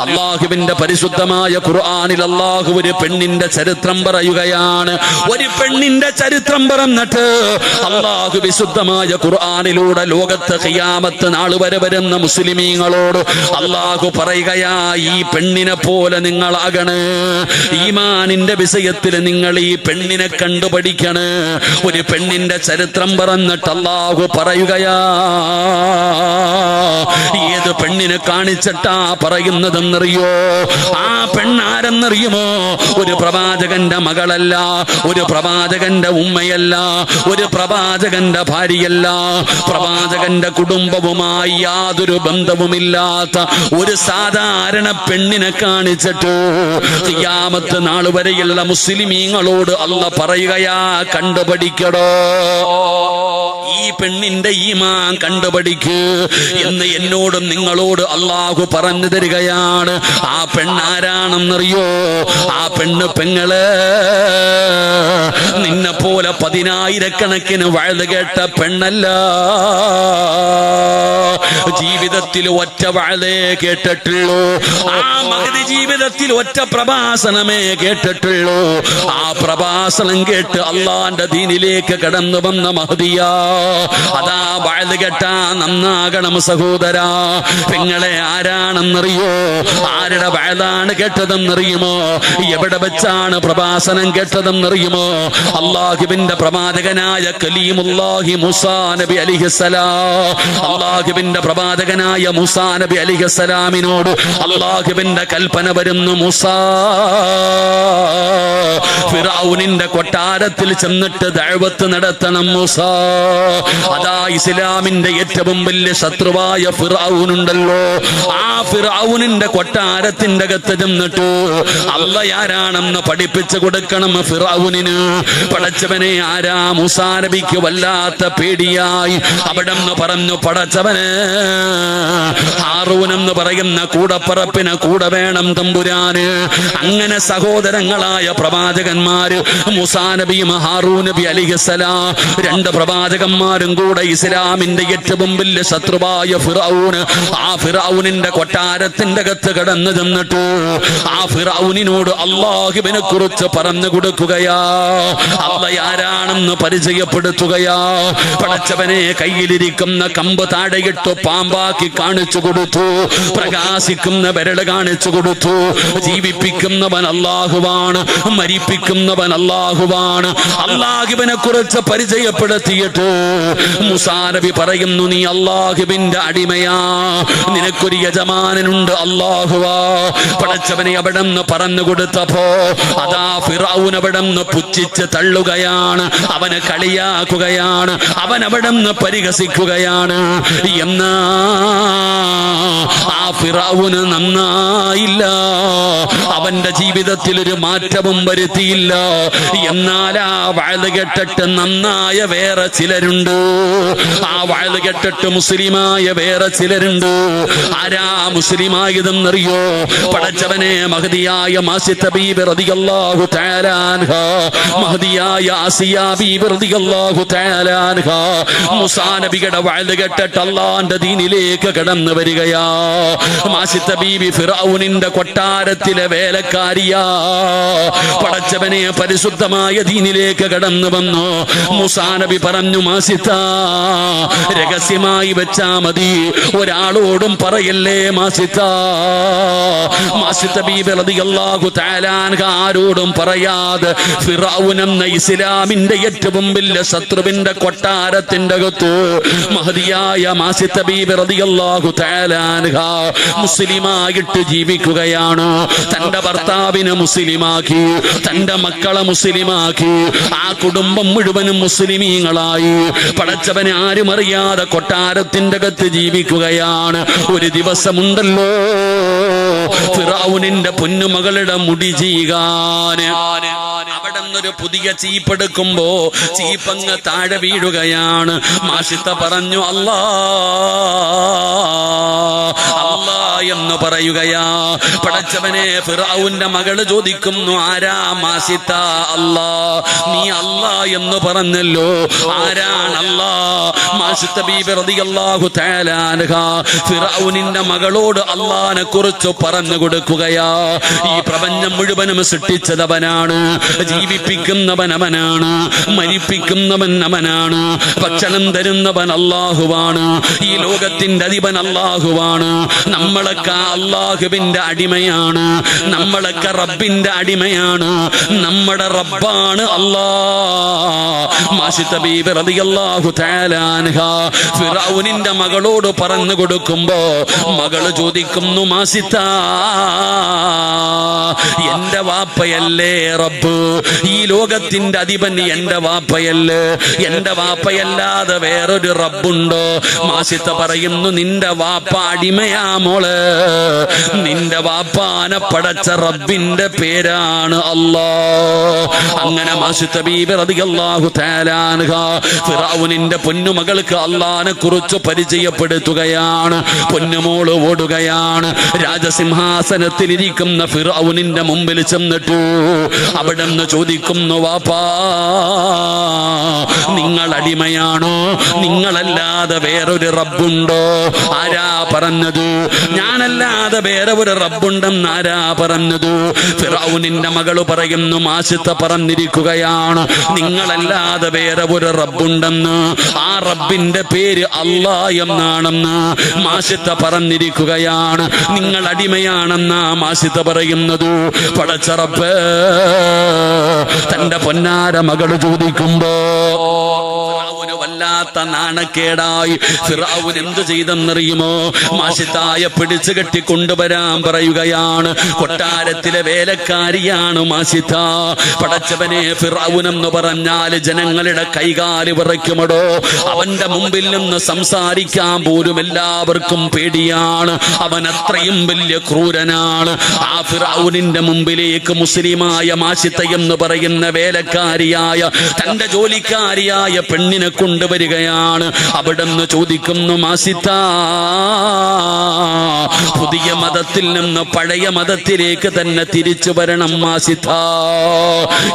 അള്ളാഹുവിന്റെ പരിശുദ്ധമായ ഖുർആനിൽ അള്ളാഹു ഒരു പെണ്ണിന്റെ ചരിത്രം പറയുകയാണ്. ഒരു പെണ്ണിന്റെ ചരിത്രം പറഞ്ഞിട്ട് അള്ളാഹു വിശുദ്ധമായ ഖുർആനിലൂടെ ലോകത്ത് ഖിയാമത്ത് നാൾ വരെ വരുന്ന മുസ്ലിമീങ്ങളോട് അള്ളാഹു പറയുകയാ, ഈ പെണ്ണിനെ പോലെ നിങ്ങളാകണേ. ഈമാനിന്റെ വിഷയത്തിൽ നിങ്ങൾ ഈ പെണ്ണിനെ കണ്ടുപഠിക്കണേ. ഒരു പെണ്ണിന്റെ ചരിത്രം പറഞ്ഞിട്ട് അള്ളാഹു പറയുകയാ, ഏത് പെണ്ണിനെ കാണിച്ചിട്ടാ പറയുന്നതെന്നറിയോ? ആ പെണ്ണാരെന്നറിയുമോ? ഒരു പ്രവാചകന്റെ മകളല്ല, ഒരു പ്രവാചകന്റെ ഉമ്മയല്ല, ഒരു പ്രവാചകന്റെ ഭാര്യയല്ല, പ്രവാചകന്റെ കുടുംബവുമായി യാതൊരു ബന്ധവുമില്ലാത്ത ഒരു സാധാരണ പെണ്ണിനെ കാണിച്ചിട്ട് ഖിയാമത്ത് നാൾ വരെയുള്ള മുസ്ലിമീങ്ങളോട് അല്ലാഹു പറയുകയാ, കണ്ടുപഠിക്കടോ, ഈ പെണ്ണിന്റെ ഈമാൻ കണ്ടുപഠിക്ക് എന്ന് എന്നോടും നിങ്ങളോട് അള്ളാഹു പറഞ്ഞു തരികയാണ്. ആ പെണ്ണാരാണെന്നറിയോ? ആ പെണ്ണ് പെങ്ങള് നിന്നെ പോലെ 10,000 വഴുത് കേട്ട പെണ്ണല്ല. ജീവിതത്തിൽ ഒറ്റ വഴുതേ കേട്ടിട്ടുള്ളൂ. ആ മഹദി ജീവിതത്തിൽ ഒറ്റ പ്രഭാഷണമേ കേട്ടിട്ടുള്ളൂ. ആ പ്രഭാഷണം കേട്ട് അള്ളാന്റെ ദീനിലേക്ക് കടന്നു വന്ന മഹദിയാ. അതാ വഴുത് കേട്ടാ നന്നാകണം സഹോദരാ. പെങ്ങളെ ആരാണെന്നറിയോ? ആരുടെ വഴുതാണ് കേട്ടതെന്നറിയുമോ? എവിടെ വെച്ചാണ് പ്രഭാഷണം കേട്ടതെന്നറിയുമോ? അള്ളാഹുവിന്റെ പ്രവാചകനായ കലീമുല്ലാഹി മൂസാ നബി അലൈഹിസ്സലാം. അള്ളാഹുവിന്റെ പ്രവാചകനായ മൂസാ നബി അലൈഹിസ്സലാമിനോട് അള്ളാഹുവിന്റെ കൽപ്പന വരുന്നു, മൂസാ ഫിറഔനിന്റെ കൊട്ടാരത്തിൽ ചെന്നിട്ട് ദഅവത്ത് നടത്തണം മൂസാ. അതാ ഇസ്ലാമിന്റെ ഏറ്റവും വലിയ ശത്രുവായ ഫിറഔനുണ്ടല്ലോ, ആ ഫിറഔനിന്റെ കൊട്ടാരത്തിന്റെ അകത്ത് ചെന്നിട്ട് അല്ലാഹ് ആരാണെന്ന് പഠിപ്പിച്ചു കൊടുക്കണം ഫിറഔനിന്. പടച്ചവനെ ആരാ? മൂസാ നബിക്ക് വല്ലാത്ത പേടിയായി. അവിടെ നിന്ന് പറഞ്ഞു, പടച്ചവനെ ഹാറൂൻ എന്ന് പറയുന്ന കൂടപ്പറപ്പിന് കൂടെ വേണം തമ്പുരാന്. അങ്ങനെ സഹോദരങ്ങളായ പ്രവാചകന്മാര് മൂസാ നബിയും ഹാറൂൻ നബി അലൈഹിസ്സലാം, 2 പ്രവാചകന്മാരും കൂടെ ഇസ്ലാമിന്റെ ഏറ്റവും വലിയ ശത്രുവായ ഫിറഔൻ, ആ ഫിറഔനിന്റെ കൊട്ടാരത്തിന്റെ അകത്ത് കടന്നു ചെന്നിട്ട് ആ ഫിറഔനിനോട് അല്ലാഹുവിനെ കുറിച്ച് പറഞ്ഞു കൊടുക്കുകയാ, അല്ലാഹ് ആരാണെന്ന് പരിചയപ്പെടുത്തുകയാ. പടച്ചവനെ കയ്യിലിരിക്കുന്ന കമ്പ് താഴെയിട്ട് പാമ്പാക്കി കാണിച്ചു കൊടുത്തു, പ്രകാശിക്കുന്ന വിരല് കാണിച്ചു കൊടുത്തു. ജീവിപ്പിക്കുന്നവൻ അല്ലാഹുവാണ്, മരിപ്പിക്കുന്നവൻ അല്ലാഹുവാണ്. അല്ലാഹുവിനെ കുറിച്ച് പരിചയപ്പെടുത്തിയിട്ട് മൂസാ നബി പറയുന്നു, നീ അല്ലാഹുവിന്റെ അടിമയാ, നിനക്കൊരു യജമാനനുണ്ട് അല്ലാഹുവാ. പടച്ചവനെ അവിടെ നിന്ന് പറഞ്ഞു കൊടുത്തപ്പോ അതാ ഫിറഔൻ അവിടെ നിന്ന് പുച്ഛിച്ച് തള്ളുകയാണ്, അവനെ കളിയാക്കുകയാണ്, അവൻ അവിടെ നിന്ന് പരിഹസിക്കുകയാണ്. എന്നാ ആ ഫിറഔന് നന്നായില്ല, അവന്റെ ജീവിതത്തിൽ ഒരു മാറ്റവും വരുത്തിയില്ല. എന്നാൽ ആ വഅദ് കേട്ടിട്ട് നന്നായ വേറെ ചിലരുണ്ട്, ആ വഅദ് കേട്ടിട്ട് മുസ്ലിമായ വേറെ ചിലരുണ്ട്. ആരാ മുസ്ലിമായതെന്നറിയോ? പടച്ചവനെ മഹദിയായ മാസിത്ത ബീബി റളിയല്ലാഹു തആല അൻഹാ, മഹദിയായ ആസിയ ബീബി റളിയല്ലാഹു തആല അൻഹാ മൂസാ നബിയുടെ വഅദ് കേട്ടിട്ട് അല്ലാഹുവിന്റെ ദീനിലേക്ക് കടന്നു വരികയാ. മാസിത്ത ബീബി ഫിറഔനിന്റെ കൊട്ടാരത്തിലെ വേലക്കാരിയാ. പടച്ചവനെ പരിശുദ്ധമായ ദീനിലേക്ക് കടന്നു വന്നു. മൂസാ നബി പറഞ്ഞു, മാസിത്ത രഹസ്യമായി വെച്ചാ മതി, ഒരാളോടും പറയല്ലേ മാസിത്ത. മാസിത്ത ബീബി റളിയല്ലാഹു തആല അൻഹ ആരോടും പറയാതെ ഫിറഔൻ എന്ന ഇസ്ലാമിന്റെ ഏറ്റവും വലിയ ശത്രുവിന്റെ കൊട്ടാരത്തിന്റെ അകത്ത് മഹദിയായ മാസിത്ത ബീബി റളിയല്ലാഹു തആല അൻഹ മുസ്ലിമായിട്ട് ജീവിക്കുകയാണ്. തന്റെ ഭർത്താവിനെ മുസ്ലിമാക്കി, തന്റെ മക്കളെ മുസ്ലിമാക്കി, ആ കുടുംബം മുഴുവനും മുസ്ലിമീങ്ങളായി. പടച്ചവനെ ആരും അറിയാതെ കൊട്ടാരത്തിന്റെ അകത്ത് ജീവിക്കുകയാണ്. ഒരു ദിവസമുണ്ടല്ലോ ഫിറഔനിന്റെ പൊന്നുമകളുടെ മുടി ചീകാന് അവിടെ നിന്നൊരു പുതിയ ചീപ്പെടുക്കുമ്പോ ചീപ്പങ്ങ് താഴെ വീഴുകയാണ്. മാഷിത്ത പറഞ്ഞു അല്ലാ അല്ലാ എന്ന് പറയുകയാ. പടച്ചവനെ, ഫിർഔന്റെ മകള് ചോദിക്കുന്നു, ആരാ മാഷിത്ത? അല്ലാ. നീ അല്ലാ എന്ന് പറഞ്ഞല്ലോ, ആരാണ് അല്ലാ? മാഷിത്ത ബീബി റളിയല്ലാഹു തആല അൻഹ ഫിർഔനിന്റെ മകളോട് അല്ലാഹനെ കുറിച്ച് പറഞ്ഞു കൊടുക്കുകയാ. ഈ പ്രപഞ്ചം മുഴുവനും സൃഷ്ടിച്ചതവനാണ്, ജീവിപ്പിക്കുന്നവൻ അവനാണ്, മരിപ്പിക്കുന്നവൻ അവനാണ്, ഭക്ഷണം തരുന്നവൻ അല്ലാഹുവാണ്, ഈ ലോകത്തിന്റെ അധിപൻ അല്ലാഹുവാണ്. നമ്മളൊക്കെ അല്ലാഹുവിന്റെ അടിമയാണ്, നമ്മളൊക്കെ റബ്ബിന്റെ അടിമയാണ്. നമ്മുടെ റബ്ബാണ് അല്ലാഹ്. മാഷിത്ത ബീബി റളിയല്ലാഹു തആല അൻഹ ഫിർഔനിന്റെ മകളോട് പറഞ്ഞു കൊടുക്കുമ്പോ മകള് ചോദിക്കുന്നു, മാഷിത്ത എന്റെ വാപ്പയല്ലേ റബ്ബ്? ഈ ലോകത്തിന്റെ അധിപൻ എന്റെ വാപ്പയല്ലേ? എന്റെ വാപ്പയല്ലാതെ വേറൊരു റബ്ബുണ്ടോ? മാഷിത്ത പറയുന്നു, നിന്റെ വാപ്പ അടിമയാ മോള്. നിന്റെ വാപ്പാനെ പടച്ച റബ്ബിന്റെ പേരാണ് അല്ലാഹ്. അങ്ങനെ മാഷിത്ത ബീബി റളിയല്ലാഹു തആല അൻഹ ഫിർഔനിന്റെ പൊന്നുമകൾക്ക് അല്ലാഹനെ കുറിച്ച് പരിചയപ്പെടുത്തുകയാണ്. പൊന്നുമോള് ഓടുകയാണ്. രാജസിംഹാസനത്തിൽ ഇരിക്കുന്ന ഫിർഔനിന്റെ മുമ്പിൽ ചെന്നിട്ടു അവിടെ നിന്ന് ചോദിക്കുന്നു, വാപ്പാ നിങ്ങൾ അടിമയാണോ? നിങ്ങളല്ലാതെ വേറൊരു റബ്ബുണ്ടോ? ആരാ പറഞ്ഞത്? ഞാനല്ലാതെ വേറെ ഒരു റബ്ബുണ്ടെന്ന് ആരാ പറഞ്ഞത്? ഫിർഔനിന്റെ മകള് പറയുന്നു, മാഷിത്ത പറഞ്ഞിരിക്കുകയാണ്, നിങ്ങളല്ലാതെ വേറെ ഒരു റബ്ബുണ്ടെന്ന്. ആ റബ്ബിന്റെ പേര് അല്ലാഹ് എന്നാണെന്ന് മാഷിത്ത പറഞ്ഞിരിക്കുകയാണ്. നിങ്ങൾ അടിമയാണെന്നാ മാഷിത്ത പറയുന്നത്. പടച്ച റബ്ബേ, തന്റെ പൊന്നാര മകള് ചോദിക്കുമ്പോ വല്ലാത്ത നാണക്കേടായി. ഫിർഔൻ എന്ത് ചെയ്തെന്നറിയുമോ? മാഷിത്തായെ പിടിച്ചു കെട്ടി കൊണ്ടുവരാൻ പറയുകയാണ്. കൊട്ടാരത്തിലെ വേലക്കാരിയാണ് മാഷിത്ത. പടച്ചവനെ, ഫിർഔൻ എന്ന് പറഞ്ഞാൽ ജനങ്ങളുടെ കൈകാല് വിറയ്ക്കുമടോ. അവന്റെ മുമ്പിൽ നിന്ന് സംസാരിക്കാൻ പോലും എല്ലാവർക്കും പേടിയാണ്. അവൻ അത്രയും വലിയ ക്രൂരനാണ്. ആ ഫിർഔനിന്റെ മുമ്പിലേക്ക് മുസ്ലിമായ മാഷിത്ത എന്ന് പറയുന്ന വേലക്കാരിയായ തന്റെ ജോലിക്കാരിയായ പെണ്ണിനെ കൊണ്ടുവരികയാണ്. അവിടുന്ന് ചോദിക്കുന്നു, മാഷിത്ത പുതിയ മതത്തിൽ നിന്ന് പഴയ മതത്തിലേക്ക് തന്നെ തിരിച്ചു വരണം മാഷിത്ത,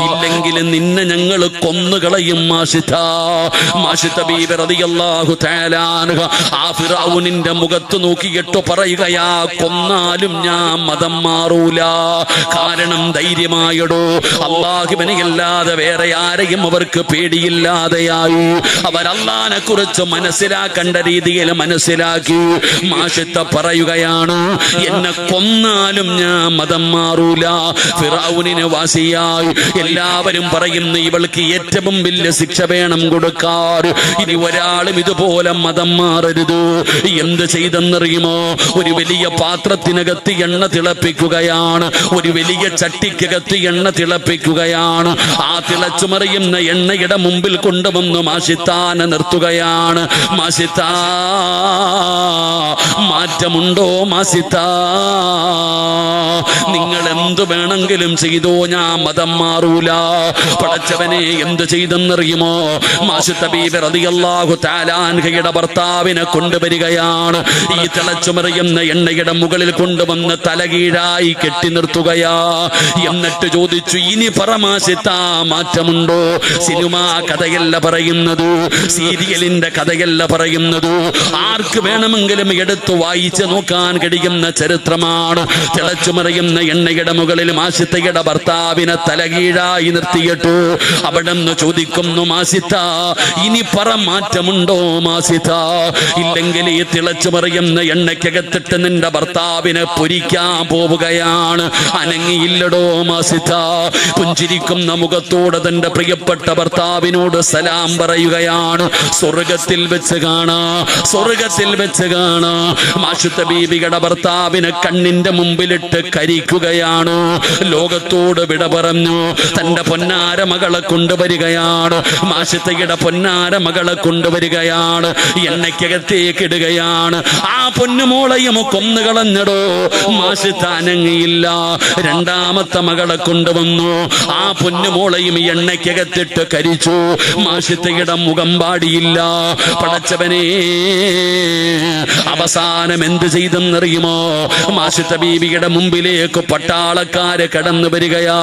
ഇല്ലെങ്കിൽ നിന്നെ ഞങ്ങൾ കൊന്നുകളയും മാഷിത്ത. മാഷിത്ത ബീബി റളിയല്ലാഹു തആല അൻഹ ആ ഫിർഔനിന്റെ മുഖത്ത് നോക്കിയിട്ട് പറയുകയാ, കൊന്നാലും ഞാൻ മതം മാറൂല. കാരണം ധൈര്യമായടോ, അല്ലാഹുവിനെ അല്ലാതെ വേറെ ആരെയും അവർക്ക് പേടിയില്ലാതെയായി. അവർ അല്ലാഹനെ കുറിച്ച് മനസ്സിലാക്കേണ്ട രീതിയിൽ മനസ്സിലാക്കി. മാഷിത്ത പറയുകയാണ്, എന്നെ കൊന്നാലും ഞാൻ മതം മാറൂല. ഫിർഔനിന് വാസിയായി. എല്ലാവരും പറയുന്നു, ഇവൾക്ക് ഏറ്റവും വലിയ ശിക്ഷ വേണം കൊടുക്കാൻ. ഇനി ഒരാളും ഇതുപോലെ മതം മാറരുത്. എന്ത് ചെയ്തെന്നറിയുമോ? ഒരു വലിയ പാത്രത്തിനകത്ത് എണ്ണ തിളപ്പിക്കുകയാണ്. ഒരു വലിയ ചട്ടിക്കകത്ത് എണ്ണ തിളപ്പിക്കുകയാണ്. ആ തിളച്ചുമറിയുന്ന എണ്ണയുടെ മുമ്പിൽ കൊണ്ടുവന്നു മാഷിത്താനെ നിർത്തുകയാണ്. മാഷിത്ത, മാറ്റമുണ്ടോ മാഷിത്ത? നിങ്ങൾ എന്തു വേണമെങ്കിലും ചെയ്തോ, ഞാൻ മതം മാറൂല. പടച്ചവനെ, എന്ത് ചെയ്തെന്നറിയുമോ? മാഷിത്ത ബീബി റളിയല്ലാഹു തആല അൻഹയുടെ ഭർത്താവിനെ കൊണ്ടുവരികയാണ്. ഈ തിളച്ചുമറിയുന്ന എണ്ണയുടെ മുകളിൽ കൊണ്ടുവന്ന് തലകീഴായി കെട്ടി നിർത്തുകയാ. എന്നിട്ട് ചോദിച്ചു, ഇനി പറ മാഷിത്ത, മാറ്റമുണ്ടോ? സിനിമാ കഥയല്ല പറയുന്നത്, സീരിയലിന്റെ കഥയല്ല പറയുന്നത്. ആർക്ക് വേണമെങ്കിലും എടുത്തു വായിച്ച് നോക്കാൻ കഴിയുന്ന ചരിത്രമാണ്. തിളച്ചുമറിയുന്ന എണ്ണയുടെ മുകളിൽ മാഷിത്തയുടെ ഭർത്താവിനെ തലകീഴായി നിർത്തിയിട്ടു അവിടെ നിന്ന് ചോദിക്കുന്നു, മാഷിത്ത ഇനി പറ, മാറ്റമുണ്ടോ മാഷിത്ത? ഇല്ലെങ്കിൽ ഈ തിളച്ചുമറിയുന്ന എണ്ണയ്ക്കകത്തിട്ട് നിന്റെ ഭർത്താവിനെ പൊരിക്കാൻ പോവുകയാണ്. അനങ്ങിയില്ലടോ മാഷിത്ത. പുഞ്ചിരിക്കുന്ന മുഖത്തോടെ തന്റെ പ്രിയപ്പെട്ട ഭർത്താവിനോട് സലാം പറയുകയാണ്. പറയുകയാണ്, സ്വർഗത്തിൽ വെച്ച് കാണാ, സ്വർഗത്തിൽ വെച്ച് കാണാ. മാഷിത്ത ബീബിയുടെ ഭർത്താവിനെ കണ്ണിന്റെ മുമ്പിലിട്ട് കരിക്കുകയാണ്. ലോകത്തോട് വിട പറഞ്ഞു തന്റെ പൊന്നാര മകളെ കൊണ്ടുവരികയാണ്. മാഷിത്തയുടെ പൊന്നാര മകളെ കൊണ്ടുവരികയാണ്. എണ്ണയ്ക്കകത്തേക്ക് ഇടുകയാണ്. ആ പൊന്നുമോളയും കൊന്നുകളഞ്ഞടോ. മാഷിത്ത അനങ്ങിയില്ല. രണ്ടാമത്തെ മകളെ കൊണ്ടുവന്നു. ആ പൊന്നുമോളയും എണ്ണയ്ക്കകത്തിട്ട് കരിച്ചു. മാഷിത്തയുടെ മുഖം പാടിയില്ല. പടച്ചവനെ, അവസാനം എന്ത് ചെയ്തെന്നറിയുമോ? മാഷിത്ത ബീബിയുടെ മുമ്പിലേക്ക് പട്ടാളക്കാര് കടന്നു വരികയാ.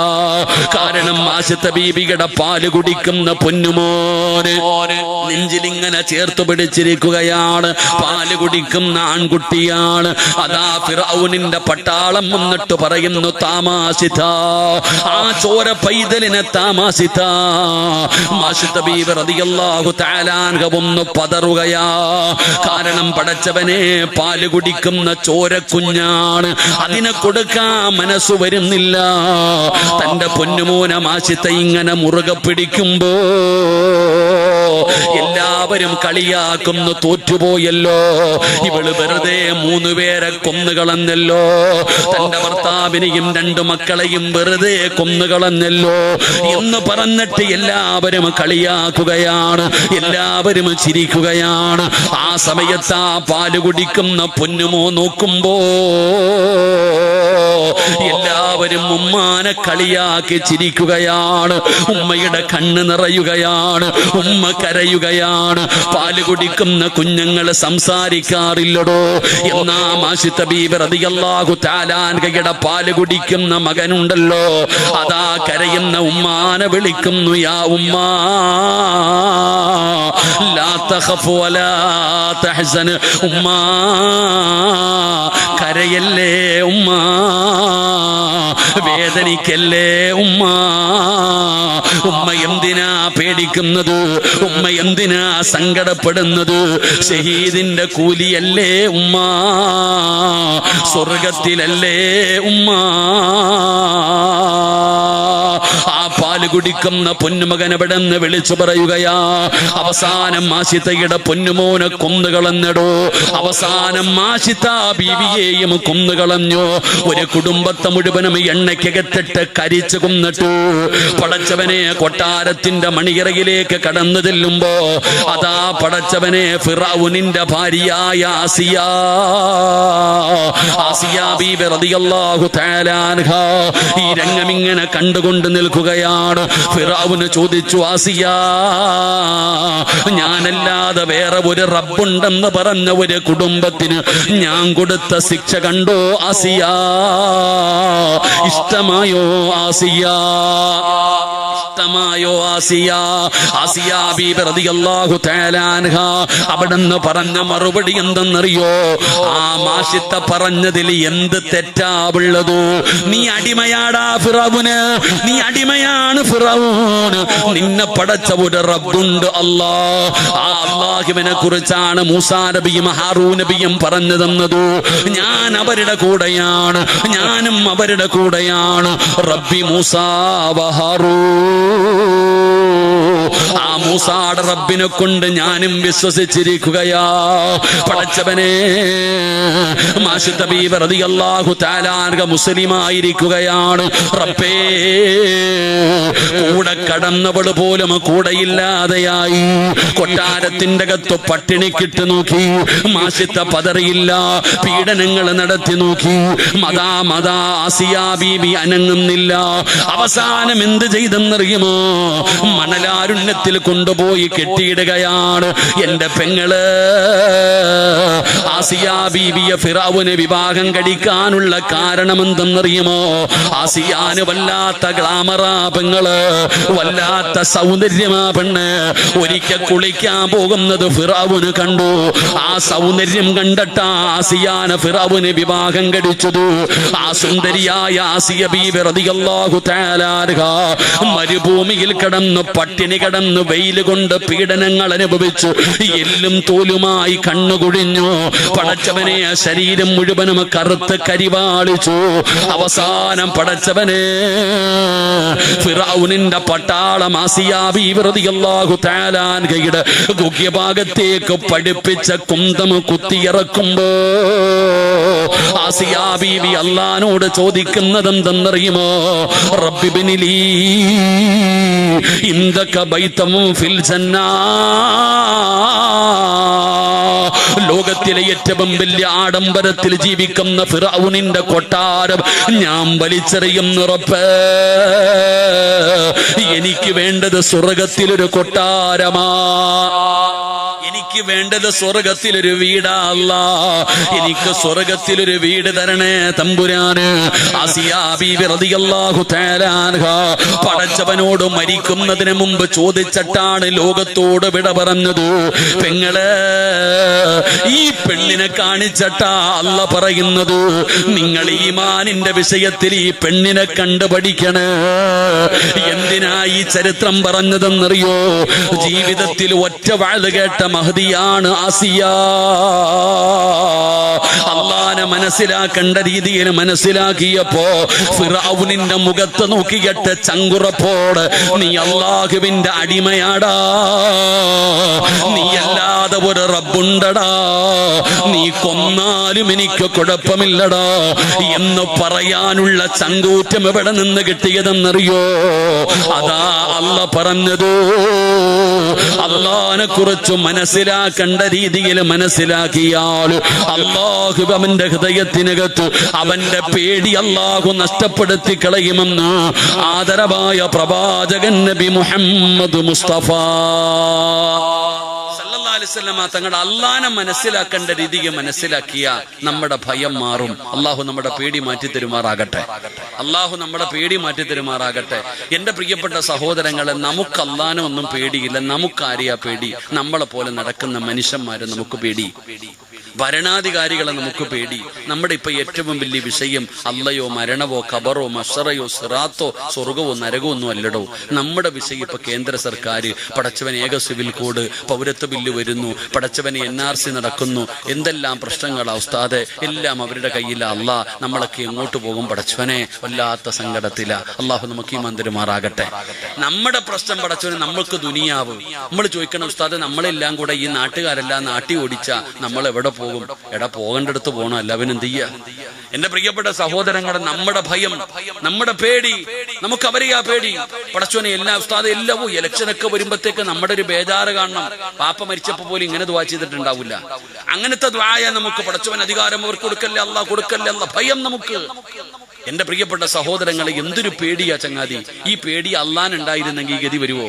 കാരണം മാഷിത്ത ബീബിയുടെ പാല് കുടിക്കുന്ന പൊന്നുമോന് നെഞ്ചിലിങ്ങനെ ചേർത്ത് പിടിച്ചിരിക്കുകയാണ്. പാല് കുടിക്കുന്ന ആൺകുട്ടിയാണ്. അതാ ഫിറഔനിന്റെ പട്ടാളം വന്നിട്ട് പറയുന്നു, താമാസിത, ആ ചോര പൈതലിനെ താമാസിത. മാഷിത്ത ബീബി റളിയല്ലാഹു തആല അൻഹ ഒന്ന് പതറുകയാ. കാരണം പടച്ചവനെ, പാല് കുടിക്കുന്ന ചോര കുഞ്ഞാണ്, അതിനെ കൊടുക്കാൻ മനസ്സു വരുന്നില്ല. തന്റെ പൊന്നുമോന മാഷിത്ത ഇങ്ങനെ മുറുകെ പിടിക്കുമ്പോ എല്ലാവരും കളിയാക്കുന്നു, തോറ്റുപോയല്ലോ, ഇവള് വെറുതെ 3 പേരെ കൊന്നുകളഞ്ഞല്ലോ, തന്റെ ഭർത്താവിനെയും 2 മക്കളെയും വെറുതെ കൊന്നുകളഞ്ഞല്ലോ എന്ന് പറഞ്ഞിട്ട് എല്ലാവരും കളിയാക്കുകയാണ്, എല്ലാവരും ചിരിക്കുകയാണ്. ആ സമയത്ത് ആ പാല് കുടിക്കുന്ന പൊന്നുമോ നോക്കുമ്പോ എല്ലാവരും ഉമ്മാനെ കളിയാക്കി ചിരിക്കുകയാണ്. ഉമ്മയുടെ കണ്ണ് നിറയുകയാണ്. ഉമ്മ കരയുകയാണ്. പാല് കുടിക്കുന്ന കുഞ്ഞുങ്ങൾ സംസാരിക്കാറില്ലടോ. എന്നാ മാഷിത്ത ബീബി റളിയല്ലാഹു തആല അൻഹയുടെ പാല് കുടിക്കുന്ന മകനുണ്ടല്ലോ, അതാ കരയുന്ന ഉമ്മാനെ വിളിക്കുന്നു, യാ ഉമ്മാ ലാ തഖഫ് വലാ തഹ്സൻ. ഉമ്മാ കരയല്ലേ ഉമ്മാ, വേദനിക്കല്ലേ ഉമ്മാ. ഉമ്മ എന്തിനാ പേടിക്കുന്നത്? ഉമ്മ എന്തിനാ സങ്കടപ്പെടുന്നത്? ഷഹീദിന്റെ കൂലിയല്ലേ ഉമ്മ, സ്വർഗത്തിലല്ലേ ഉമ്മ. ആ പാല് കുടിക്കുന്ന പൊന്നുമകനെ വിടന്ന് വിളിച്ചു പറയുകയാ. അവസാനം മാഷിത്തയുടെ പൊന്നുമോനെ കൊന്നുകളഞ്ഞടോ. അവസാനം മാഷിത്ത ബീവിയെയും കൊന്നുകളഞ്ഞു. ഒരു കുടുംബത്തെ മുഴുവനും എണ്ണയ്ക്കകത്തിട്ട് കരിച്ചു കൊന്നിട്ടു. പടച്ചവനെ, കൊട്ടാരത്തിന്റെ മണിയറയിലേക്ക് കടന്നു ചെല്ലുമ്പോ അതാ പടച്ചവനെ ഫിറഔനിന്റെ ഭാര്യയായ ആസിയ ബീബി റളിയല്ലാഹു തആല അൻഹ ഈ രംഗം ഇങ്ങനെ കണ്ടുകൊണ്ട് നിൽക്കുകയാണ്. ഫിറഔന് ചോദിച്ചു, ആസിയ, ഞാനല്ലാതെ വേറെ ഒരു റബ്ബുണ്ടെന്ന് പറഞ്ഞ ഒരു കുടുംബത്തിന് ഞാൻ കൊടുത്ത ശിക്ഷ കണ്ടോ ആസിയ? ഇഷ്ടമായോ ആസിയ? ഇഷ്ടമായോ ആസിയ? ആസിയ ബീബി റളിയല്ലാഹു തആല അൻഹ അവിടുന്ന് പറഞ്ഞ മറുപടി എന്തെന്നറിയോ? ആ മാഷിത്ത പറഞ്ഞതിൽ എന്ത് തെറ്റാവുള്ളത്? നീ അടിമയാടാ ഫിറഔന്, നീ അടിമയാണ് ഫിറഔൻ. നിന്നെ പടച്ച ഒരു റബ്ബുണ്ട്, അല്ലാഹ്. ആ അല്ലാഹുവിനെ കുറിച്ചാണ് മൂസാ നബിയും ഹാറൂൻ നബിയും പറഞ്ഞു തന്നത്. ഞാൻ അവരുടെ കൂടെയാണ്, ഞാനും അവരുടെ കൂടെയാണ്. റബ്ബി മൂസാ വ ഹാറൂൻ. ആ മൂസായുടെ റബ്ബിനെ കൊണ്ട് ഞാനും വിശ്വസിച്ചിരിക്കുകയാ. പടച്ചവനെ, മാഷിത്ത ബീബി റളിയല്ലാഹു തആല അൻഹ മുസ്ലിമായിരിക്കുകയാണ്. റബ്ബേ, കൂടെ കടന്നവൾ പോലും കൂടെയില്ലാതെയായി. കൊട്ടാരത്തിന്റെ അകത്ത് പട്ടിണിക്കിട്ട് നോക്കി, മാഷിത്ത പതറിയില്ല. പീഡനങ്ങൾ നടത്തി നോക്കി, മതാ ആസിയ ബീബി അനങ്ങുന്നില്ല. അവസാനം എന്ത് ചെയ്തെന്നറിയുമോ? മണലാരുണ്യത്തിൽ കൊണ്ടുപോയി കെട്ടിയിടുകയാണ്. എന്റെ പെങ്ങള് ആസിയ ബീബിയെ ഫിറഔന് വിവാഹം കഴിക്കാനുള്ള കാരണം എന്തെന്നറിയുമോ? ആസിയാന് വല്ലാത്ത ഗ്ലാമറാ പെങ്ങള്, വല്ലാത്ത സൗന്ദര്യമാ പെണ്ണ്. ഒരിക്കൽ കുളിക്കാൻ പോകുന്നത് ഫിറഔന് കണ്ടു. ആ സൗന്ദര്യം കണ്ടിട്ടാ ആസിയാന് ഫിറഔന് വിവാഹം കഴിച്ചത്. ആ സുന്ദരിയായ ആസിയ ബീബി റളിയല്ലാഹു തആല അൻഹ മരുഭൂമിയിൽ കിടന്ന് പട്ടിണി കിടന്ന് വെയിൽ കൊണ്ട് പീഡനങ്ങൾ അനുഭവിച്ചു, എല്ലും തോലുമായി കണ്ണുകുഴിഞ്ഞു. പടച്ചവനെ ശരീരം മുഴുവനും കറുത്ത് കരിവാളിച്ചു. അവസാനം പടച്ചവനെ ഫിറഔനിന്റെ പട്ടാളം ആസിയാ ബീവി റളിയല്ലാഹു തആല അൻഹയുടെ ഗുഹ്യഭാഗത്തേക്ക് പഠിപ്പിച്ച കുന്തം കുത്തിയിറക്കുമ്പോ ആസിയാ ബീവി അല്ലാഹുവോട് ചോദിക്കുന്നത് എന്തെന്നറിയുമോ? റബ്ബി ബിനിലി ഇൻദക ബൈതം ഫിൽ ജന്ന. ലോകത്തിലെ ഏറ്റവും വലിയ ആഡംബരത്തിൽ ജീവിക്കുന്ന ഫിറഔനിന്റെ കൊട്ടാരം ഞാൻ വലിച്ചെറിയുന്ന റബ്ബേ, എനിക്ക് വേണ്ടത് സ്വർഗത്തിലൊരു കൊട്ടാരമാ, എനിക്ക് വേണ്ടത് സ്വർഗത്തിലൊരു വീടാ അല്ലാഹ്, എനിക്ക് സ്വർഗത്തിലൊരു വീട് തരണേ തമ്പുരാന്. ആസിയാ ബീവി റളിയല്ലാഹു തആല അൻഹ പടച്ചവനോട് മരിക്കുന്നതിന് മുമ്പ് ചോദിച്ചിട്ടാണ് ലോകത്തോട് വിട പറഞ്ഞത്. പെങ്ങളെ, ഈ പെണ്ണിനെ കാണിച്ചിട്ടാ അല്ലാഹ് പറയുന്നത്, നിങ്ങൾ ഈമാനിന്റെ വിഷയത്തിൽ ഈ പെണ്ണിനെ കണ്ടു പഠിക്കണേ. എന്തിനാ ഈ ചരിത്രം പറഞ്ഞതെന്നറിയോ? ജീവിതത്തിൽ ഒറ്റ വാഴ കേട്ട മഹദിയാണ് ആസിയ. അള്ളാനെ മനസ്സിലാക്കേണ്ട രീതിയിൽ മനസ്സിലാക്കിയപ്പോ ഫിറഔനിന്റെ മുഖത്ത് നോക്കിയിട്ട് ചങ്കുറപ്പോട്, നീ അള്ളാഹുവിന്റെ അടിമയാടാ, നീ അല്ലാതെ ഒരു റബ്ബുണ്ടടാ, നീ കൊന്നാലും എനിക്ക് കുഴപ്പമില്ലടാ എന്ന് പറയാനുള്ള ചങ്കൂറ്റം എവിടെ നിന്ന് കിട്ടിയതെന്നറിയോ? അതാ അല്ലാഹ് പറഞ്ഞത്, അള്ളാഹിനെ കുറിച്ച് മനസ്സിലാക്കേണ്ട രീതിയിൽ മനസ്സിലാക്കിയാൽ അള്ളാഹു അവന്റെ ഹൃദയത്തിനകത്ത് അവന്റെ പേടി അള്ളാഹു നഷ്ടപ്പെടുത്തി കളയുമെന്ന് ആദരവായ പ്രവാചകൻ നബി മുഹമ്മദ് മുസ്തഫ തങ്ങളുടെ അള്ളാനെ മനസ്സിലാക്കേണ്ട രീതിയെ മനസ്സിലാക്കിയ നമ്മുടെ ഭയം മാറും. അള്ളാഹു നമ്മുടെ പേടി മാറ്റി തരുമാറാകട്ടെ. അള്ളാഹു നമ്മുടെ പേടി മാറ്റി തരുമാറാകട്ടെ. എന്റെ പ്രിയപ്പെട്ട സഹോദരങ്ങളെ, നമുക്ക് അള്ളാനെ ഒന്നും പേടിയില്ല. നമുക്കാരെയാ പേടി? നമ്മളെ പോലെ നടക്കുന്ന മനുഷ്യന്മാരെ നമുക്ക് പേടി, ഭരണാധികാരികളെ നമുക്ക് പേടി. നമ്മുടെ ഇപ്പൊ ഏറ്റവും വലിയ വിഷയം അള്ളയോ മരണവോ ഖബറോ മഷറയോ സിറാത്തോ സ്വർഗവോ നരകോ ഒന്നും അല്ലടോ. നമ്മുടെ വിഷയം ഇപ്പൊ കേന്ദ്ര സർക്കാർ, പടച്ചവൻ ഏക സിവിൽ കോഡ്, പൗരത്വ ബില്ല് വരുന്നു, പടച്ചവന് NRC നടക്കുന്നു, എന്തെല്ലാം പ്രശ്നങ്ങളാ ഉസ്താദെ, എല്ലാം അവരുടെ കയ്യിലാ. അള്ളാഹ് നമ്മളൊക്കെ എങ്ങോട്ട് പോകും പടച്ചവനെ? വല്ലാത്ത സങ്കടത്തില. അള്ളാഹു നമുക്ക് ഈ മന്ദിരമാറാകട്ടെ. നമ്മുടെ പ്രശ്നം പടച്ചവന്, നമ്മൾക്ക് ദുനിയാവ്. നമ്മൾ ചോദിക്കണം, ഉസ്താദെ നമ്മളെല്ലാം കൂടെ ഈ നാട്ടുകാരെല്ലാം നാട്ടി ഓടിച്ച നമ്മൾ എവിടെ പോകും? എടാ, പോകേണ്ടടുത്ത് പോകണം, അല്ലവൻ എന്ത് ചെയ്യാ? എന്റെ പ്രിയപ്പെട്ട സഹോദരങ്ങളെ, നമ്മുടെ ഭയം, നമ്മുടെ പേടി, നമുക്ക് അവരെയാ പേടി. പടച്ചോനെ എല്ലാ ഉസ്താദ് എല്ലാവും ഇലക്ഷനൊക്കെ വരുമ്പോഴത്തേക്ക് നമ്മുടെ ഒരു ബേജാറ് കാണണം. പാപ്പ മരിച്ചപ്പോ പോലും ഇങ്ങനെ ദുആ ചെയ്തിട്ടുണ്ടാവില്ല. അങ്ങനത്തെ ദുആയ നമുക്ക് പടച്ചവൻ അധികാരം അവർക്ക് കൊടുക്കല്ലേ, അല്ലാഹ് കൊടുക്കല്ലേ, അല്ലാഹ് ഭയം നമുക്ക്. എന്റെ പ്രിയപ്പെട്ട സഹോദരങ്ങളെ, എന്തൊരു പേടിയാ ചങ്ങാതി. ഈ പേടി അള്ളാനുണ്ടായിരുന്നെങ്കിൽ ഗതി വരുവോ?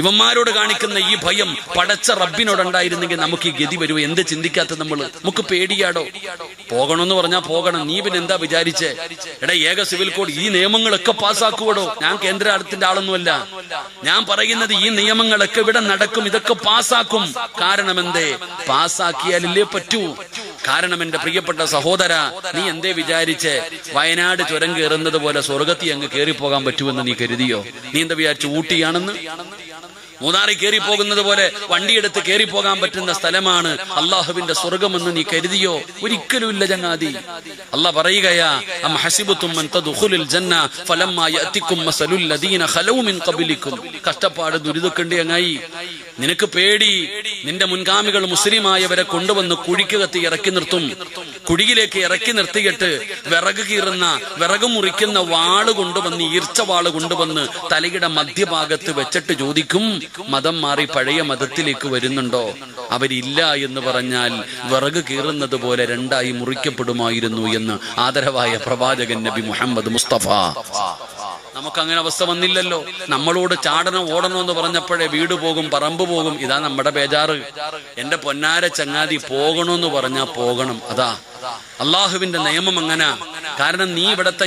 ഇവന്മാരോട് കാണിക്കുന്ന ഈ ഭയം പടച്ച റബ്ബിനോടുണ്ടായിരുന്നെങ്കിൽ നമുക്ക് ഈ ഗതി വരുവോ? എന്ത് ചിന്തിക്കാത്ത നമുക്ക് പേടിയാടോ? പോകണമെന്ന് പറഞ്ഞാൽ പോകണം. നീ പിന്നെ എന്താ വിചാരിച്ചേ? എടാ, ഏക സിവിൽ കോഡ്, ഈ നിയമങ്ങളൊക്കെ പാസ്സാക്കുവടോ? ഞാൻ കേന്ദ്ര ആളത്തിന്റെ ആളൊന്നുമല്ല. ഞാൻ പറയുന്നത് ഈ നിയമങ്ങളൊക്കെ ഇവിടെ നടക്കും, ഇതൊക്കെ പാസ്സാക്കും. കാരണം എന്തേ? പാസ്സാക്കിയാലല്ലേ പറ്റൂ. കാരണം എന്റെ പ്രിയപ്പെട്ട സഹോദര, നീ എന്തേ വിചാരിച്ചേ വയനാട് ചുരം കയറുന്നത് പോലെ സ്വർഗത്തിൽ അങ്ങ് കയറിപ്പോകാൻ പറ്റുമെന്ന് നീ കരുതിയോ? നീ എന്താ വിചാരിച്ചു ഊട്ടിയാണെന്ന്? മൂന്നാറി കയറി പോകുന്നത് പോലെ വണ്ടിയെടുത്ത് കയറി പോകാൻ പറ്റുന്ന സ്ഥലമാണ് അള്ളാഹുവിന്റെ സ്വർഗമെന്ന് നീ കരുതിയോ? ഒരിക്കലും ഇല്ല ചങ്ങാതി. അള്ളാഹ് പറയുകയാ, അം ഹസിബതും അൻ തദ്ഖുലുൽ ജന്ന ഫലമ്മാ യഅതികും മസലുൽ ലദീന ഖലൂ മിൻ ഖബലികും. കഷ്ടപ്പാട് ദുരിതക്കണ്ടി അങ്ങായി. നിനക്ക് പേടി, നിന്റെ മുൻഗാമികൾ മുസ്ലിമായവരെ കൊണ്ടുവന്ന് കുഴിക്ക് കത്തി ഇറക്കി നിർത്തും. കുഴിയിലേക്ക് ഇറക്കി നിർത്തിയിട്ട് വിറക് കീറുന്ന, വിറക് മുറിക്കുന്ന വാള് കൊണ്ടുവന്ന്, ഈർച്ച വാള് കൊണ്ടുവന്ന് തലയുടെ മധ്യഭാഗത്ത് വെച്ചിട്ട് ചോദിക്കും, മതം മാറി പഴയ മതത്തിലേക്ക് വരുന്നുണ്ടോ? അവരില്ല എന്ന് പറഞ്ഞാൽ വിറക് കീറുന്നത് പോലെ രണ്ടായി മുറിക്കപ്പെടുമായിരുന്നു എന്ന് ആദരവായ പ്രവാചകൻ നബി മുഹമ്മദ് മുസ്തഫ. നമുക്കങ്ങനെ അവസ്ഥ വന്നില്ലല്ലോ. നമ്മളോട് ചാടണം ഓടണം എന്ന് പറഞ്ഞപ്പോഴേ വീട് പോകും, പറമ്പ് പോകും. ഇതാ നമ്മുടെ ബേജാറ്. എന്റെ പൊന്നാര ചങ്ങാതി, പോകണമെന്ന് പറഞ്ഞാ പോകണം. അതാ അള്ളാഹുവിന്റെ നിയമം അങ്ങനെ. കാരണം നീ ഇവിടത്തെ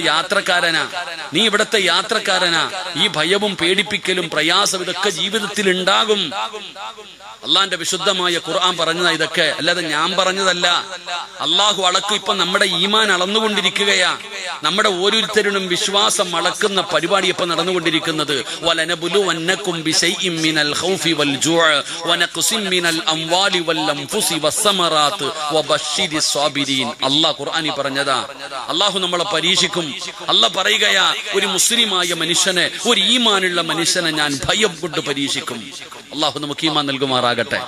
യാത്രക്കാരനാ. ഈ ഭയവും പേടിപ്പിക്കലും പ്രയാസം ഇതൊക്കെ ജീവിതത്തിൽ ഉണ്ടാകും. അള്ളാന്റെ വിശുദ്ധമായ ഖുർആൻ പറഞ്ഞതാ ഇതൊക്കെ, അല്ലാതെ ഞാൻ പറഞ്ഞതല്ല. അള്ളാഹു അളക്കും. ഇപ്പൊ നമ്മുടെ ഈമാൻ അളന്നുകൊണ്ടിരിക്കുകയാ. നമ്മുടെ ഓരോരുത്തരും വിശ്വാസം അളക്കുന്ന പരിപാടി ഇപ്പൊ നടന്നുകൊണ്ടിരിക്കുന്നത്. വലനബുലുവന്നകും ബിശൈഇൻ മിനൽ ഖൗഫി വൽ ജൂഅ് വനഖ്സിൻ മിനൽ അംവാലി വൽ അൻഫുസി വസ്സമറാത്ത് വബശ്ശിരിസ് സ്വാബിരീൻ. അല്ലാഹു ഖുർആനിൽ പറഞ്ഞതാ. അള്ളാഹു നമ്മളെ പരീക്ഷിക്കും. അല്ലാഹു പറയുകയാ, ഒരു മുസ്ലിമായ മനുഷ്യനെ, ഒരു ഈമാനുള്ള മനുഷ്യനെ ഞാൻ ഭയം കൊണ്ട് പരീക്ഷിക്കും. അള്ളാഹു നമുക്ക് ഈമാൻ നൽകുമാറാകട്ടെ.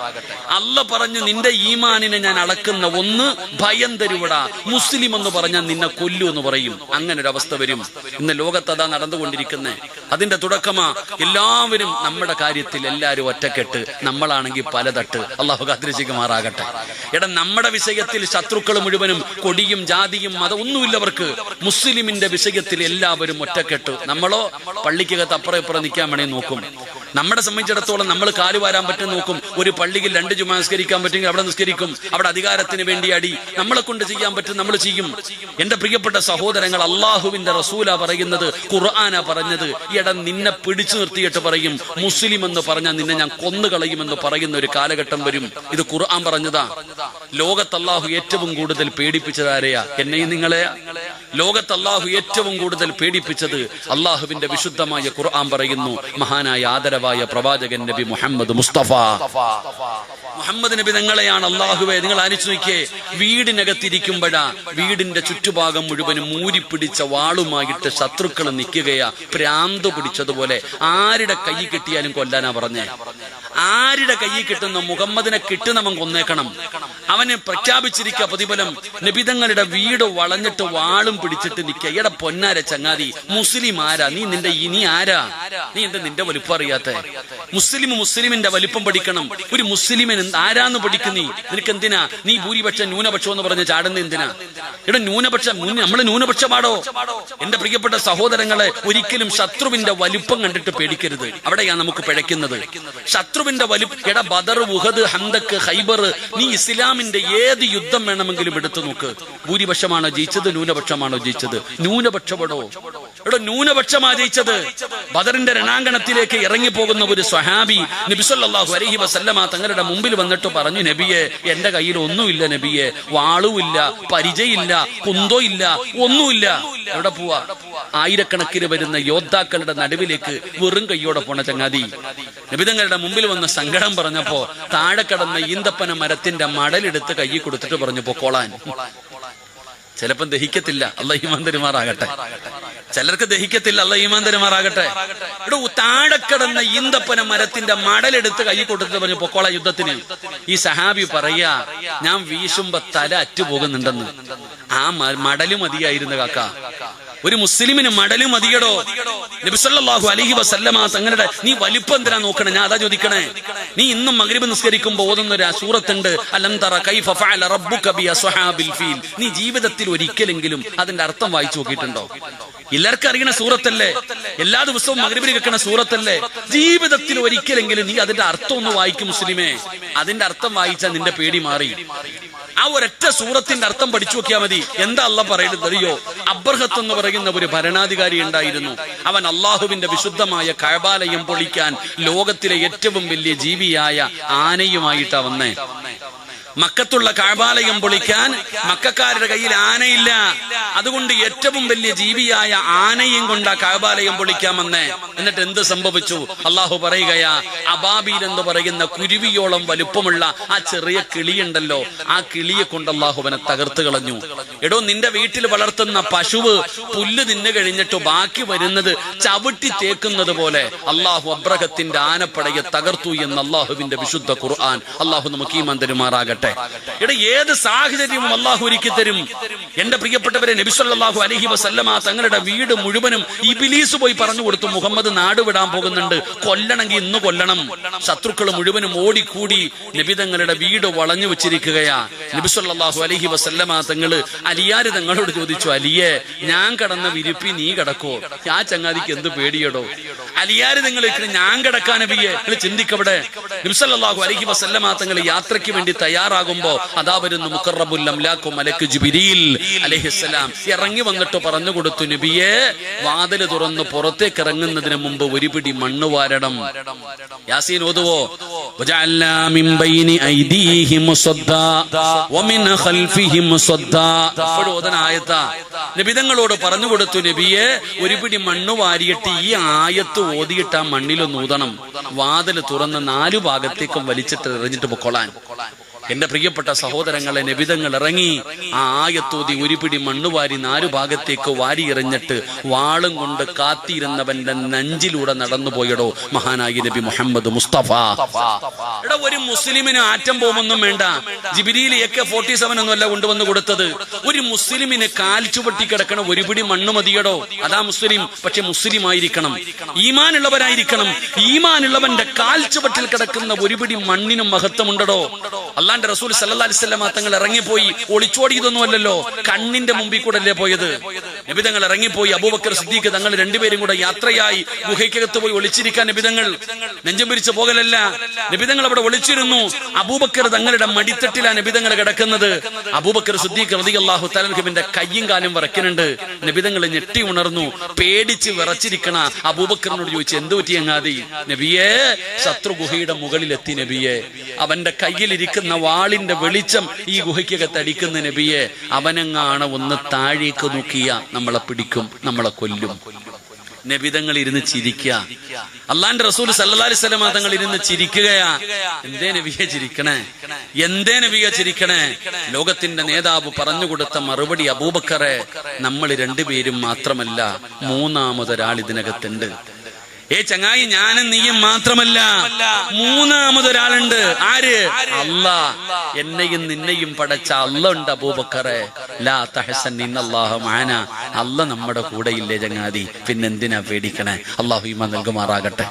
അല്ലാഹു പറഞ്ഞു, നിന്റെ ഈമാനിനെ ഞാൻ അളക്കുന്ന ഒന്ന് ഭയം തരുവടാ. മുസ്ലിം എന്ന് പറഞ്ഞാൽ നിന്നെ കൊല്ലു എന്ന് പറയും. അങ്ങനെ ഒരു അവസ്ഥ വരും. ഇന്ന് ലോകത്ത് അതാ നടന്നുകൊണ്ടിരിക്കുന്നത്. അതിന്റെ തുടക്കമാ. എല്ലാവരും നമ്മുടെ കാര്യത്തിൽ എല്ലാവരും ഒറ്റക്കെട്ട്, നമ്മളാണെങ്കിൽ പലതട്ട്. അള്ളാഹു കാത്തിരക്ഷിക്കുമാറാകട്ടെ. എടാ, നമ്മുടെ വിഷയത്തിൽ ശത്രുക്കൾ മുഴുവനും കൊടിയും ജാതിയും മതം ഒന്നുമില്ലവർക്ക്. മുസ്ലിമിന്റെ വിഷയത്തിൽ എല്ലാവരും ഒറ്റക്കെട്ട്. നമ്മളോ പള്ളിക്കകത്ത് അപ്പുറം ഇപ്പുറം നിൽക്കാൻ വേണേ നോക്കും. നമ്മളെ സംബന്ധിച്ചിടത്തോളം നമ്മൾ കാലുവാരാൻ പറ്റും നോക്കും. ഒരു പള്ളിയിൽ 2 ജുമാ നിസ്കരിക്കാൻ പറ്റുമെങ്കിൽ അവിടെ നിസ്കരിക്കും. അവിടെ അധികാരത്തിന് വേണ്ടി അടി. നമ്മളെ കൊണ്ട് ചെയ്യാൻ പറ്റും, നമ്മൾ ചെയ്യും. എന്റെ പ്രിയപ്പെട്ട സഹോദരങ്ങൾ, അള്ളാഹുവിന്റെ റസൂലാ പറയുന്നത്, ഖുർആനാ പറഞ്ഞത്. എടാ, നിന്നെ പിടിച്ചു നിർത്തിയിട്ട് പറയും, മുസ്ലിം എന്ന് പറഞ്ഞാൽ നിന്നെ ഞാൻ കൊന്നുകളയുമെന്ന് പറയുന്ന ഒരു കാലഘട്ടം വരും. ഇത് ഖുർആൻ പറഞ്ഞതാ. ലോകത്ത് അള്ളാഹു ഏറ്റവും കൂടുതൽ പേടിപ്പിച്ചതാരെയാ? എന്നെയും നിങ്ങളെയാ. ലോകത്ത് അള്ളാഹു ഏറ്റവും കൂടുതൽ പേടിപ്പിച്ചത് അള്ളാഹുവിന്റെ വിശുദ്ധമായ ഖുർആൻ പറയുന്നു. മഹാനായ ആദരവായ പ്രവാചകൻ നബി മുഹമ്മദ് മുസ്തഫ മുഹമ്മദ് നബി തങ്ങളെയാണ്. അള്ളാഹുവെ, നിങ്ങൾ ആലോചിച്ച് നോക്കിയേ. വീടിനകത്തിരിക്കുമ്പോഴാ വീടിന്റെ ചുറ്റുഭാഗം മുഴുവനും മൂരിപ്പിടിച്ച വാളുമായിട്ട് ശത്രുക്കൾ നിൽക്കുകയാ. പ്രാന്ത് പിടിച്ചതുപോലെ. ആരുടെ കൈ കിട്ടിയാലും കൊല്ലാനാ പറഞ്ഞേ. ആരുടെ കൈ കിട്ടുന്ന മുഹമ്മദിനെ കിട്ടുന്നവൻ കൊന്നേക്കണം. അവനെ പ്രഖ്യാപിച്ചിരിക്കുക പ്രതിഫലം. നബിതങ്ങളുടെ വീട് വളഞ്ഞിട്ട് വാളും പിടിച്ചിട്ട് നിൽക്കുക. എടാ പൊന്നാര ചങ്ങാതി, മുസ്ലിം ആരാ? നീ ആരാ? നിന്റെ വലുപ്പം അറിയാത്ത മുസ്ലിമിന്റെ വലിപ്പം പഠിക്കണം. ഒരു മുസ്ലിമിന് ആരാന്ന് പഠിക്കുന്നീ? നിനക്ക് എന്തിനാ നീ ഭൂരിപക്ഷം ന്യൂനപക്ഷം എന്ന് പറഞ്ഞ് ചാടുന്ന എന്തിനാ? ഇവിടെ ന്യൂനപക്ഷം, നമ്മള് ന്യൂനപക്ഷമാടോ? എന്റെ പ്രിയപ്പെട്ട സഹോദരങ്ങളെ, ഒരിക്കലും ശത്രുവിന്റെ വലിപ്പം കണ്ടിട്ട് പേടിക്കരുത്. അവിടെയാ നമുക്ക് പിഴയ്ക്കുന്നത്. ശത്രുവിന്റെ വലിപ്പം. എടാ, ബദർ, ഉഹദ്, ഹന്തക്ക്, ഖൈബർ, നീ ഇസ്ലാമിന്റെ ഏത് യുദ്ധം വേണമെങ്കിലും എടുത്തു നോക്ക്. ഭൂരിപക്ഷമാണോ ജയിച്ചത്? ന്യൂനപക്ഷമാണോ ജയിച്ചത്? ന്യൂനപക്ഷപ്പെടോ? ഇവിടെ ന്യൂനപക്ഷമാ ജയിച്ചത്. ബദറിന്റെ രണാങ്കണത്തിലേക്ക് ഇറങ്ങിപ്പോകുന്ന ഒരു സ്വഹാബി നബി സല്ലല്ലാഹു അലൈഹി വസല്ലമ തങ്ങളുടെ മുമ്പിൽ വന്നിട്ട് പറഞ്ഞു, നബിയെ, എന്റെ കയ്യിൽ ഒന്നുമില്ല നബിയെ. വാളുമില്ല, പരിചയില്ല, കുന്തോ ഇല്ല, ഒന്നുമില്ല. എവിടെ പോവാ? ആയിരക്കണക്കിന് വരുന്ന യോദ്ധാക്കളുടെ നടുവിലേക്ക് വെറും കയ്യോടെ പോണ ചങ്ങാതി. നബിതങ്ങളുടെ മുമ്പിൽ വന്ന് സങ്കടം പറഞ്ഞപ്പോ താഴെ കടന്ന ഈന്തപ്പന മരത്തിന്റെ മടലെടുത്ത് കൈ കൊടുത്തിട്ട് പറഞ്ഞു, പൊക്കോളാൻ. ചിലപ്പം ദഹിക്കത്തില്ല, അല്ലാഹു ഈമാൻ തരുമാറാകട്ടെ. ചിലർക്ക് ദഹിക്കത്തില്ല, അല്ലാഹു ഈമാൻ തരുമാറാകട്ടെ. ഇവിടെ താഴെ കിടന്ന ഈന്തപ്പന മരത്തിന്റെ മടലെടുത്ത് കൈ കൊടുത്തിട്ട് പറഞ്ഞു, പൊക്കോളാ യുദ്ധത്തിന്. ഈ സഹാബി പറയാ, ഞാൻ വീശുമ്പോ തല അറ്റുപോകുന്നുണ്ടെന്ന്. ആ മടല് മതിയായിരുന്നു കാക്ക. ഒരു മുസ്ലിമിന് മടല് മതിയടോ. നബി സല്ലല്ലാഹു അലൈഹി വസല്ലമ തങ്ങളുടെ നീ വലിപ്പം എന്തിനാ നോക്കണേ? ഞാൻ അതാ ചോദിക്കണേ. നീ ഇന്നും മഗ്രിബ് നിസ്കരിക്കുമ്പോൾ ഓതുന്ന ഒരു സൂറത്തുണ്ട്, അലം തറ കൈഫ ഫഅല റബ്ബുക ബി അസ്ഹാബിൽ ഫീൽ. നീ ജീവിതത്തിൽ ഒരിക്കലെങ്കിലും അതിന്റെ അർത്ഥം വായിച്ചു നോക്കിയിട്ടുണ്ടോ? എല്ലാവർക്കും അറിയണ സൂറത്തല്ലേ? എല്ലാ ദിവസവും മഗ്രിബിന് കേൾക്കണ സൂറത്തല്ലേ? ജീവിതത്തിൽ ഒരിക്കലെങ്കിലും നീ അതിന്റെ അർത്ഥം ഒന്ന് വായിക്കും മുസ്ലിമേ. അതിന്റെ അർത്ഥം വായിച്ചാൽ നിന്റെ പേടി മാറി. ആ ഒരൊറ്റ സൂറത്തിന്റെ അർത്ഥം പഠിച്ചു നോക്കിയാൽ മതി. എന്താ അല്ലാഹ് പറയുന്നത് അറിയോ? അബ്രഹത്ത് എന്ന് പറയുന്ന ഒരു ഭരണാധികാരി ഉണ്ടായിരുന്നു. അവൻ അള്ളാഹുവിന്റെ വിശുദ്ധമായ കഅബാലയം പൊളിക്കാൻ ലോകത്തിലെ ഏറ്റവും വലിയ ജീവിയായ ആനയുമായിട്ടാ വന്നേ. മക്കത്തുള്ള കഅബാലയം പൊളിക്കാൻ മക്കക്കാരുടെ കയ്യിൽ ആനയില്ല. അതുകൊണ്ട് ഏറ്റവും വലിയ ജീവിയായ ആനയും കൊണ്ട് ആ കഅബാലയം പൊളിക്കാൻ വന്നേ. എന്നിട്ട് എന്ത് സംഭവിച്ചു? അള്ളാഹു പറയുകയാ, അബാബീൽ എന്ന് പറയുന്ന കുരുവിയോളം വലുപ്പമുള്ള ആ ചെറിയ കിളിയുണ്ടല്ലോ, ആ കിളിയെ കൊണ്ട് അള്ളാഹുവിനെ തകർത്ത് കളഞ്ഞു. എടോ, നിന്റെ വീട്ടിൽ വളർത്തുന്ന പശുവ് പുല്ല് തിന്നു കഴിഞ്ഞിട്ട് ബാക്കി വരുന്നത് ചവിട്ടി തേക്കുന്നത് പോലെ അള്ളാഹു അബ്രഹത്തിന്റെ ആനപ്പടയെ തകർത്തു എന്ന് അള്ളാഹുവിന്റെ വിശുദ്ധ ഖുർആൻ. അള്ളാഹു നമുക്ക് ഈമാൻ തരുമാറാകട്ടെ. ഇവിടെ ഏത് സാഹചര്യവും അള്ളാഹു ഒരുക്കി തരും. എന്റെ പ്രിയപ്പെട്ടവരെ, നബി സല്ലല്ലാഹു അലൈഹി വസല്ലമ തങ്ങളുടെ വീട് മുഴുവനും ഇബ്ലീസ് പോയി പറഞ്ഞു കൊടുത്തു, മുഹമ്മദ് നാട് വിടാൻ പോകുന്നുണ്ട്, കൊല്ലണമെങ്കിൽ ഇന്ന് കൊല്ലണം. ശത്രുക്കൾ മുഴുവനും ഓടിക്കൂടി നബി തങ്ങളുടെ വീട് വളഞ്ഞു വെച്ചിരിക്കുകയാ. നബി സല്ലല്ലാഹു അലൈഹി വസല്ലമ തങ്ങള് അലിയാര് തങ്ങളോട് ചോദിച്ചു, അലിയെ, ഞാൻ കടന്ന വിരിപ്പി നീ കിടക്കോ? ആ ചങ്ങാതിക്ക് എന്ത് പേടിയടോ? അലിയാര് നിങ്ങൾ ഞാൻ കിടക്കാൻ നബിയെ? ചിന്തിക്കവിടെ. നബി സല്ലല്ലാഹു അലൈഹി വസല്ലമ തങ്ങൾ യാത്രയ്ക്ക് വേണ്ടി തയ്യാറായി തയ്യാറാകുമ്പോ അതാ വരുന്നു മുഖറബുൽ അംലാഖു മലക്ക് ജിബ്രീൽ അലൈഹിസ്സലാം ഇറങ്ങി വന്നിട്ട് പറഞ്ഞു കൊടുത്തു, നബിയെ വാതിൽ തുറന്ന് പുറത്തേക്ക് ഇറങ്ങുന്നതിന് മുമ്പ് ഒരു പിടി മണ്ണ് വാരണം. യാസീൻ ഓതുവോ? വജഅൽനാ മിൻ ബൈനി ഐദീഹിം സദ്ദാ വമിൻ ഖൽഫിഹിം സദ്ദാ. ഓതുന്ന ആയത്താ. നബി തങ്ങളോട് പറഞ്ഞു കൊടുത്തു, നബിയെ ഒരു പിടി മണ്ണ് വാരിയിട്ട് ഈ ആയത്ത് ഓതിയിട്ട് ആ മണ്ണിലൊന്ന് ഊതണം. വാതിൽ തുറന്ന് 4 ഭാഗത്തേക്കും വലിച്ചിട്ട് എറിഞ്ഞിട്ട് പൊക്കോളാൻ. എന്റെ പ്രിയപ്പെട്ട സഹോദരങ്ങളെ, നബിതങ്ങൾ ഇറങ്ങി ആ ആയത്തോതി ഒരു പിടി മണ്ണ് വാരി 4 ഭാഗത്തേക്ക് വാരി എറിഞ്ഞിട്ട് വാളും കൊണ്ട് കാത്തിരുന്നവന്റെ നെഞ്ചിലൂടെ നടന്നുപോയടോ മഹാനായി നബി മുഹമ്മദ് മുസ്തഫ. എടാ, ഒരു മുസ്ലിമിന് ആറ്റം ബോംബൊന്നും വേണ്ട. ജിബ്രീൽ AK-47 ഒന്നുമല്ല കൊണ്ടുവന്ന് കൊടുത്തത്. ഒരു മുസ്ലിമിന് കാൽ ചുവട്ടി കിടക്കണ ഒരു പിടി മണ്ണ് മതിയടോ. അതാ മുസ്ലിം. പക്ഷെ മുസ്ലിം ആയിരിക്കണം, ഈമാനുള്ളവരായിരിക്കണം. ഈമാനുള്ളവന്റെ കാൽ ചുവട്ടിൽ കിടക്കുന്ന ഒരു പിടി മണ്ണിനും മഹത്വമുണ്ടോ. അല്ലാന്റെ റസൂൽ സല്ലല്ലാഹു അലൈഹി വസല്ലം തങ്ങൾ ഇറങ്ങിപ്പോയി ഒളിച്ചോടിയതൊന്നുമല്ലല്ലോ, കണ്ണിന്റെ മുമ്പിൽ കൂടെ അല്ലേ പോയത്. നബി തങ്ങൾ ഇറങ്ങിപ്പോയി. അബൂബക്കർ സിദ്ദീഖ് തങ്ങൾ രണ്ടുപേരും കൂടെ യാത്രയായി ഗുഹയ്ക്കകത്ത് പോയി ഒളിച്ചിരിക്കാൻ നബി തങ്ങൾ നെഞ്ചം പിരിച്ച് പോകലല്ല. നബി തങ്ങൾ അവിടെ ഒളിച്ചിരുന്നു. അബൂബക്കർ തങ്ങളുടെ മടിത്തട്ടിലാണ് നബി തങ്ങൾ കിടക്കുന്നത്. അബൂബക്കർ സിദ്ദീഖ് റളിയല്ലാഹു തആല അൻഹുവിന്റെ കയ്യും കാലും വിറയ്ക്കുന്നുണ്ട്. നബി തങ്ങൾ ഞെട്ടി ഉണർന്നു. പേടിച്ച് വിറച്ചിരിക്കണ അബൂബക്കറിനോട് ചോദിച്ചു, എന്തു പറ്റി അങ്ങാതി? നബിയെ, ശത്രു ഗുഹയുടെ മുകളിലെത്തി നബിയെ. അവന്റെ കയ്യിലിരിക്കുന്ന വാളിന്റെ വെളിച്ചം ഈ ഗുഹയ്ക്കകത്ത് അടിക്കുന്ന നബിയെ. അവനെങ്ങാണ് ഒന്ന് താഴേക്ക് നോക്കിയ നമ്മളെ പിടിക്കും, നമ്മളെ കൊല്ലും. നബിതങ്ങൾ ഇരുന്ന് ചിരിക്കുക. അള്ളാന്റെ റസൂൽ സല്ലല്ലാഹു അലൈഹി വസല്ലം തങ്ങൾ ഇരുന്ന് ചിരിക്കുകയാ. എന്തേ നബിയെ ചിരിക്കണേ? എന്തേ നബിയെ ചിരിക്കണേ? ലോകത്തിന്റെ നേതാവ് പറഞ്ഞു കൊടുത്ത മറുപടി, അബൂബക്കറെ, നമ്മൾ രണ്ടുപേരും മാത്രമല്ല, മൂന്നാമതൊരാൾ ഇതിനകത്തുണ്ട്. ചങ്ങായി, ഞാനും നീയും മാത്രമല്ല, മൂന്നാമതൊരാളുണ്ട്. ആര്? അല്ലാ. എന്നെയും നിന്നെയും പടച്ച അല്ല ഉണ്ട് അബൂബക്കറെ. ലാ തഹസൻ ഇന്നല്ലാഹു മഅനാ. അല്ല നമ്മുടെ കൂടെ ഇല്ലേ ചങ്ങാതി, പിന്നെന്തിനാ പേടിക്കണേ? അല്ലാഹു ഈമാൻ നൽകുമാറാകട്ടെ.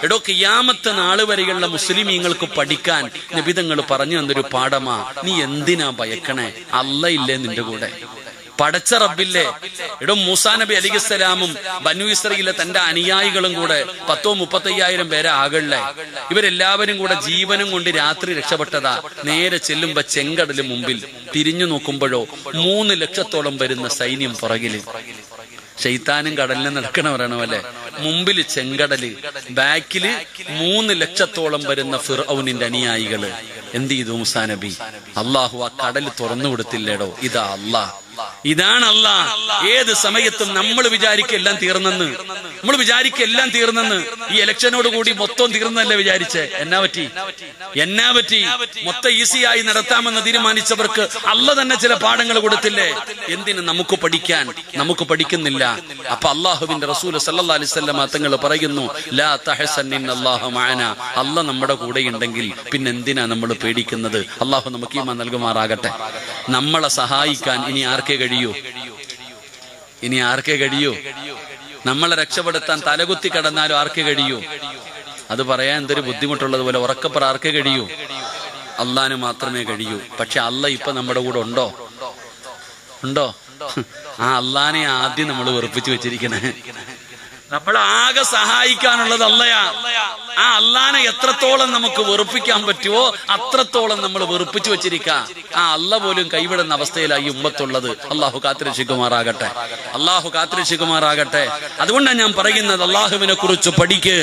എടോ, ഖിയാമത്ത് നാൾ വരെയുള്ള മുസ്ലിമീങ്ങൾക്ക് പഠിക്കാൻ നബിതങ്ങൾ പറഞ്ഞു തന്നൊരു പാഠമാ. നീ എന്തിനാ ഭയക്കണേ? അല്ല ഇല്ലേ നിന്റെ കൂടെ? പടച്ച റബ്ബില്ലേ? എടോ, മൂസാ നബി അലൈഹിസ്സലാമും ബനു ഇസ്രായേലിലെ തന്റെ അനുയായികളും കൂടെ 10-35,000 പേരെ ആകള്ളേ. ഇവരെല്ലാവരും കൂടെ ജീവനും കൊണ്ട് രാത്രി രക്ഷപ്പെട്ടതാ. നേരെ ചെല്ലുമ്പോ ചെങ്കടല് മുമ്പിൽ. തിരിഞ്ഞു നോക്കുമ്പോഴോ 3 ലക്ഷത്തോളം വരുന്ന സൈന്യം പുറകില്. ശൈത്താനും കടലിൽ നടക്കണവരാണോ അല്ലെ? മുമ്പില് ചെങ്കടല്, ബാക്കില് 3 ലക്ഷത്തോളം വരുന്ന ഫിർഔനിന്റെ അനുയായികള്. എന്ത് ചെയ്തു മൂസാ നബി? അള്ളാഹു ആ കടല് തുറന്നു കൊടുത്തില്ലേടോ. ഇതാ അള്ളാഹ്, ഇതാണ് അള്ളാഹ്. ഏത് സമയത്തും നമ്മൾ വിചാരിക്കും എല്ലാം തീർന്നെന്ന്. നമ്മൾ വിചാരിക്കും എല്ലാം തീർന്നെന്ന്. ഈ ഇലക്ഷനോട് കൂടി മൊത്തം തീർന്നല്ലേ വിചാരിച്ചേ? എന്നാ പറ്റി? മൊത്തം ഈസിയായി നടത്താമെന്ന് തീരുമാനിച്ചവർക്ക് അല്ല തന്നെ ചില പാഠങ്ങൾ കൊടുത്തില്ലേ? എന്തിന്? നമുക്ക് പഠിക്കാൻ. നമുക്ക് പഠിക്കുന്നില്ല. അപ്പൊ അള്ളാഹുവിന്റെ റസൂൽ സല്ലല്ലാഹു അലൈഹി വസല്ലം തങ്ങൾ പറയുന്നു, ലാ തഹസൻ ഇന്നല്ലാഹു മഅനാ. അല്ല നമ്മുടെ കൂടെ ഉണ്ടെങ്കിൽ പിന്നെ എന്തിനാ നമ്മൾ പേടിക്കുന്നത്? അള്ളാഹു നമുക്ക് ഈമാൻ നൽകുമാറാകട്ടെ. നമ്മളെ സഹായിക്കാൻ ഇനി ആർക്കേ കഴിയൂ? നമ്മളെ രക്ഷപ്പെടുത്താൻ തലകുത്തി കടന്നാലും ആർക്കേ കഴിയൂ? അത് പറയാൻ എന്തൊരു ബുദ്ധിമുട്ടുള്ളത് പോലെ ഉറക്കപ്പറ, ആർക്കേ കഴിയൂ? അള്ളാന് മാത്രമേ കഴിയൂ. പക്ഷെ അല്ല ഇപ്പൊ നമ്മുടെ കൂടെ ഉണ്ടോ? ആ അള്ളാനെ ആദ്യം നമ്മൾ വെറുപ്പിച്ചു വെച്ചിരിക്കണേ. നമ്മൾ ആകെ സഹായിക്കാനുള്ളത് അല്ലയാ. ആ അള്ളാനെ എത്രത്തോളം നമുക്ക് വെറുപ്പിക്കാൻ പറ്റുമോ അത്രത്തോളം നമ്മൾ വെറുപ്പിച്ചു വെച്ചിരിക്ക. ആ അല്ല പോലും കൈവിടുന്ന അവസ്ഥയിലായി ഉമ്മത്തുള്ളത്. അള്ളാഹു കാത്തിരക്ഷിക്കുമാറാകട്ടെ. അതുകൊണ്ടാണ് ഞാൻ പറയുന്നത്, അള്ളാഹുവിനെ കുറിച്ച് പഠിക്ക്,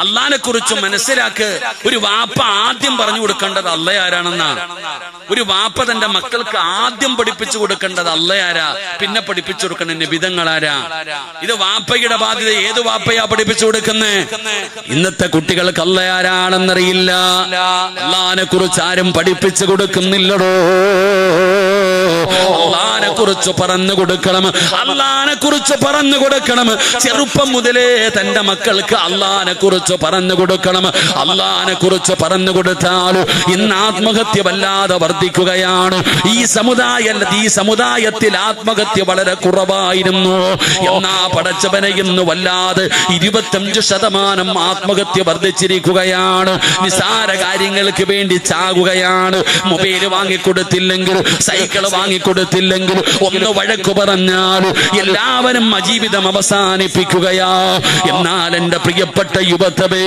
അള്ളാനെ കുറിച്ച് മനസ്സിലാക്ക്. ഒരു വാപ്പ ആദ്യം പറഞ്ഞു കൊടുക്കേണ്ടത് അല്ലയാരാണെന്നാ. ഒരു വാപ്പ തന്റെ മക്കൾക്ക് ആദ്യം പഠിപ്പിച്ചു കൊടുക്കേണ്ടത് അല്ലയാരാ, പിന്നെ പഠിപ്പിച്ചു കൊടുക്കേണ്ട നബിതങ്ങളാരാ. ഇത് വാപ്പയുടെ ബാധ്യത. ഏത് വാപ്പയാ പഠിപ്പിച്ചു കൊടുക്കുന്നേ? ഇന്നത്തെ കുട്ടികൾക്ക് അല്ലയാരാണെന്നറിയില്ല. അള്ളാനെ കുറിച്ച് ആരും പഠിപ്പിച്ചു കൊടുക്കുന്നില്ലടോ. അള്ളാനെ കുറിച്ച് പറഞ്ഞു കൊടുക്കണം. ചെറുപ്പം മുതലേ തന്റെ മക്കൾക്ക് അള്ളാനെ കുറിച്ച് പറഞ്ഞു കൊടുക്കണം. അള്ളാനെ കുറിച്ച് പറഞ്ഞു കൊടുത്താൽ ഇന്ന് ആത്മഹത്യ വല്ലാതെ വർദ്ധിക്കുകയാണ്. ഈ സമുദായത്തിൽ ആത്മഹത്യ വളരെ കുറവായിരുന്നു. എന്നാ പടച്ചവനെ ഇന്ന് വല്ലാതെ 25% ആത്മഹത്യ വർദ്ധിച്ചിരിക്കുകയാണ്. നിസാര കാര്യങ്ങൾക്ക് വേണ്ടി ചാകുകയാണ്. മൊബൈൽ വാങ്ങിക്കൊടുത്തില്ലെങ്കിൽ, സൈക്കിൾ വാങ്ങിക്കൊടുത്തില്ലെങ്കിൽ, ഒന്ന് വഴക്കു പറഞ്ഞാൽ എല്ലാവരും ജീവിതം അവസാനിപ്പിക്കുകയാ. എന്നാൽ എന്റെ പ്രിയപ്പെട്ട യുവതവേ,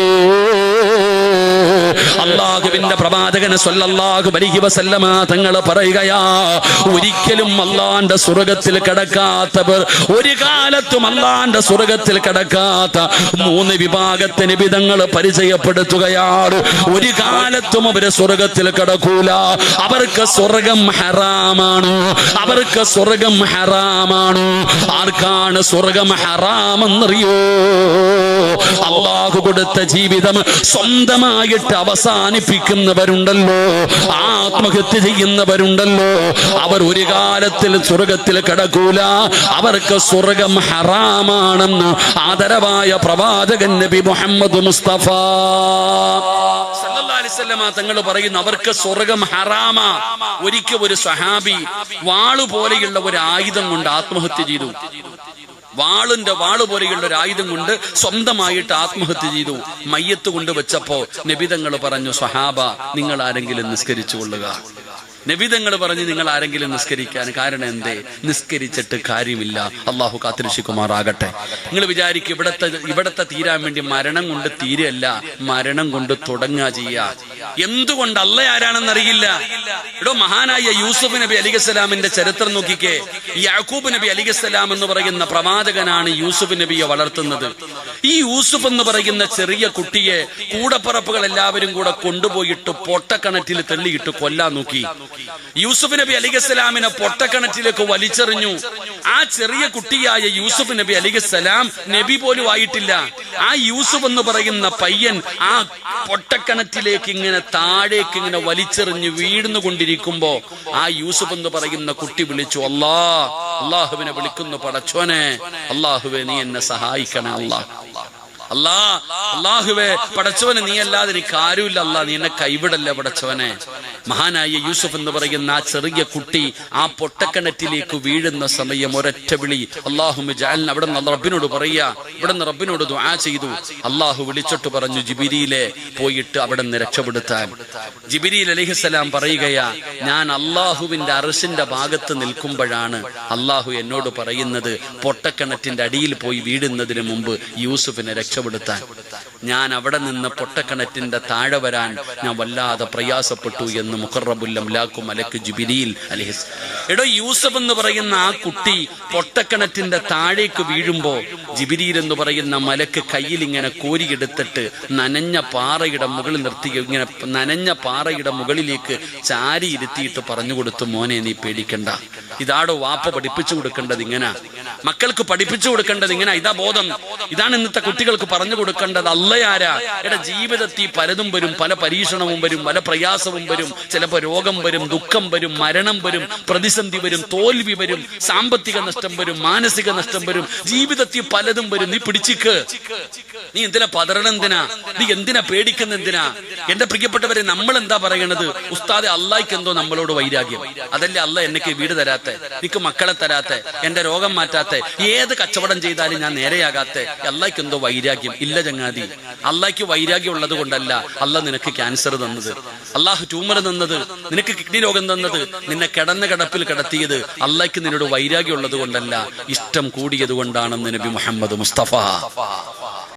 അല്ലാഹുവിന്റെ പ്രവാചകൻ സ്വല്ലല്ലാഹു അലൈഹി വസല്ലമ തങ്ങൾ പറയുകയാ, ഒരിക്കലും അല്ലാഹുവിന്റെ സ്വർഗ്ഗത്തിൽ കടക്കാത്തവർ, ഒരു കാലത്തും അല്ലാഹുവിന്റെ സ്വർഗ്ഗത്തിൽ കടക്കാത്ത 3 വിഭാഗത്തെ നബി തങ്ങൾ പരിചയപ്പെടുത്തുകയാണ്. ഒരു കാലത്തും അവര് സ്വർഗ്ഗത്തിൽ കടക്കൂല. അവർക്ക് സ്വർഗ്ഗം ഹറാമാണ്. അവർക്ക് സ്വർഗ്ഗം ഹറാമാണ്. ആർക്കാണ് സ്വർഗ്ഗം ഹറാമെന്നറിയോ? അല്ലാഹു കൊടുത്ത ജീവിതം സ്വന്തമായിട്ട് അവസാനിപ്പിക്കുന്നവരുണ്ടല്ലോ, ആത്മഹത്യ ചെയ്യുന്നവരുണ്ടല്ലോ, അവർ ഒരു കാലത്തിൽ സ്വർഗ്ഗത്തിൽ കടക്കൂല. അവർക്ക് സ്വർഗ്ഗം ഹറാമാണെന്ന് ആദരവായ പ്രവാചകൻ നബി മുഹമ്മദ് മുസ്തഫ സല്ലല്ലാഹു അലൈഹി വസല്ലമ തങ്ങൾ പറയുന്നു, അവർക്ക് സ്വർഗ്ഗം ഹറാമാ. ഒരിക്കൽ ഒരു സ്വഹാബി വാള് പോലെയുള്ള ഒരു ആയുധം കൊണ്ട് ആത്മഹത്യ ചെയ്തു. വാള് പോലെയുള്ള ഒരു ആയുധം കൊണ്ട് സ്വന്തമായിട്ട് ആത്മഹത്യ ചെയ്തു. മയ്യത്ത് കൊണ്ട് വെച്ചപ്പോ നബിതങ്ങൾ പറഞ്ഞു, സ്വഹാബ, നിങ്ങൾ ആരെങ്കിലും നിസ്കരിച്ചു കൊള്ളുക. നബിതങ്ങൾ പറഞ്ഞു, നിങ്ങൾ ആരെങ്കിലും നിസ്കരിക്കാൻ. കാരണം എന്തേ? നിസ്കരിച്ചിട്ട് കാര്യമില്ല. അള്ളാഹു കാത്തിരക്ഷിക്കുമാറാകട്ടെ. നിങ്ങൾ വിചാരിക്കും ഇവിടത്തെ തീരാൻ വേണ്ടി മരണം കൊണ്ട് തീരല്ല, മരണം കൊണ്ട് തുടങ്ങുക ചെയ്യാ. എന്തുകൊണ്ട്? അല്ല ആരാണെന്നറിയില്ല. ഇവിടെ മഹാനായ യൂസുഫ് നബി അലിഖിസ്സലാമിന്റെ ചരിത്രം നോക്കിക്കേ. യാക്കൂബ് നബി അലിഖിസ്സലാം എന്ന് പറയുന്ന പ്രവാചകനാണ് യൂസുഫ് നബിയെ വളർത്തുന്നത്. ഈ യൂസുഫ് എന്ന് പറയുന്ന ചെറിയ കുട്ടിയെ കൂടപ്പറപ്പുകൾ എല്ലാവരും കൂടെ കൊണ്ടുപോയിട്ട് പൊട്ടക്കണറ്റിൽ തള്ളിയിട്ട് കൊല്ലാൻ നോക്കി. യൂസുഫ് നബി അലിഖിസ്സലാമിനെ പൊട്ടക്കണറ്റിലേക്ക് വലിച്ചെറിഞ്ഞു. ആ ചെറിയ കുട്ടിയായ യൂസുഫ് നബി അലിഖിസ്സലാം നബി പോലും ആയിട്ടില്ല. ആ യൂസുഫ് എന്ന് പറയുന്ന പയ്യൻ ആ പൊട്ടക്കണറ്റിലേക്ക് ഇങ്ങനെ താഴേക്ക് ഇങ്ങനെ വലിച്ചെറിഞ്ഞ് വീഴുന്നുകൊണ്ടിരിക്കുമ്പോ ആ യൂസുഫ് എന്ന് പറയുന്ന കുട്ടി വിളിച്ചു, അല്ലാഹുവിനെ വിളിക്കുന്നു, പടച്ചോനെ, അല്ലാഹുവേ നീ എന്നെ സഹായിക്കണേ, അല്ലാഹുവേ പടച്ചവനെ, നീ അല്ലാതെ എനിക്ക് ആരുമില്ല, നീ എന്നെ കൈവിടല്ല പടച്ചവനെ. മഹാനായ യൂസുഫ് എന്ന് പറയുന്ന ആ ചെറിയ കുട്ടി ആ പൊട്ടക്കിണറ്റിലേക്ക് വീഴുന്ന സമയം ഒരൊറ്റ വിളി, അല്ലാഹുമ്മ ജഅൽനാ. അവിടെ നിന്ന് റബ്ബിനോട് പറയാ, ഇവിടെ നിന്ന് റബ്ബിനോട് ദുആ ചെയ്തു. അല്ലാഹു വിളിച്ചിട്ട് പറഞ്ഞു, ജിബ്രീലെ പോയിട്ട് അവിടെ നിന്ന് രക്ഷപ്പെടുത്താൻ. ജിബ്രീൽ അലൈഹിസ്സലാം പറയുകയാ, ഞാൻ അല്ലാഹുവിന്റെ അർശിന്റെ ഭാഗത്ത് നിൽക്കുമ്പോഴാണ് അല്ലാഹു എന്നോട് പറയുന്നത്, പൊട്ടക്കിണറ്റിന്റെ അടിയിൽ പോയി വീഴുന്നതിന് മുമ്പ് യൂസുഫിനെ രക്ഷപ്പെടുത്താൻ. ഞാൻ അവിടെ നിന്ന് പൊട്ടക്കിണറ്റിന്റെ താഴെ വരാൻ ഞാൻ വല്ലാതെ പ്രയാസപ്പെട്ടു എന്ന് മുഖറബുൽ അംലാഖു മലക്ക് ജിബ്രീൽ അലൈഹിസ്. എടോ, യൂസുഫ് എന്ന് പറയുന്ന ആ കുട്ടി പൊട്ടക്കിണറ്റിന്റെ താഴേക്ക് വീഴുമ്പോ ജിബ്രീൽ എന്ന് പറയുന്ന മലക്ക് കയ്യിൽ ഇങ്ങനെ കോരിയെടുത്തിട്ട് നനഞ്ഞ പാറയുടെ മുകളിൽ നിർത്തി, ഇങ്ങനെ നനഞ്ഞ പാറയുടെ മുകളിലേക്ക് ചാരി ഇരുത്തിയിട്ട് പറഞ്ഞു കൊടുത്തു, മോനെ നീ പേടിക്കണ്ട. ഇതാടോ വാപ്പ പഠിപ്പിച്ചു കൊടുക്കേണ്ടത് ഇങ്ങനെ, മക്കൾക്ക് പഠിപ്പിച്ചു കൊടുക്കേണ്ടത് ഇങ്ങനെ. ഇതാ ബോധം, ഇതാണ് ഇന്നത്തെ കുട്ടികൾക്ക് പറഞ്ഞു കൊടുക്കേണ്ടത്. അല്ലയാരാ? എടാ, ജീവിതത്തിൽ പലതും വരും, പല പരീക്ഷണവും വരും, പല പ്രയാസവും വരും, ചിലപ്പോ രോഗം വരും, ദുഃഖം വരും, മരണം വരും, പ്രതിസന്ധി വരും, തോൽവി വരും, സാമ്പത്തിക നഷ്ടം വരും, മാനസിക നഷ്ടം വരും, ജീവിതത്തിൽ പലതും വരും. നീ പിടിച്ചിക്ക്. നീ എന്തിനാ പതറണം? എന്തിനാ നീ എന്തിനാ പേടിക്കുന്ന? എന്തിനാ? എന്റെ പ്രിയപ്പെട്ടവരെ, നമ്മൾ എന്താ പറയണത്? ഉസ്താദെ, അള്ളാഹിക്ക് എന്തോ നമ്മളോട് വൈരാഗ്യം. അതല്ലേ അല്ല എനിക്ക് വീട് തരാത്തെ, എനിക്ക് മക്കളെ തരാത്തെ, എന്റെ രോഗം മാറ്റാത്തെ, ഏത് കച്ചവടം ചെയ്താലും ഞാൻ നേരെയാകാത്തെ, അള്ളാഹിക്ക് എന്തോ വൈരാഗ്യം. ഇല്ല ചങ്ങാതി, അള്ളാഹിക്ക് വൈരാഗ്യം ഉള്ളത് കൊണ്ടല്ല അള്ളാഹ് നിനക്ക് ക്യാൻസർ തന്നത്, അള്ളാഹു ട്യൂമർ തന്നത്, നിനക്ക് കിഡ്നി രോഗം തന്നത്, നിന്നെ കിടന്ന കിടപ്പിൽ കിടത്തിയത് അള്ളാഹിക്ക് നിന്നോട് വൈരാഗ്യം ഉള്ളത് കൊണ്ടല്ല, ഇഷ്ടം കൂടിയത് കൊണ്ടാണെന്ന് നബി മുഹമ്മദ് മുസ്തഫ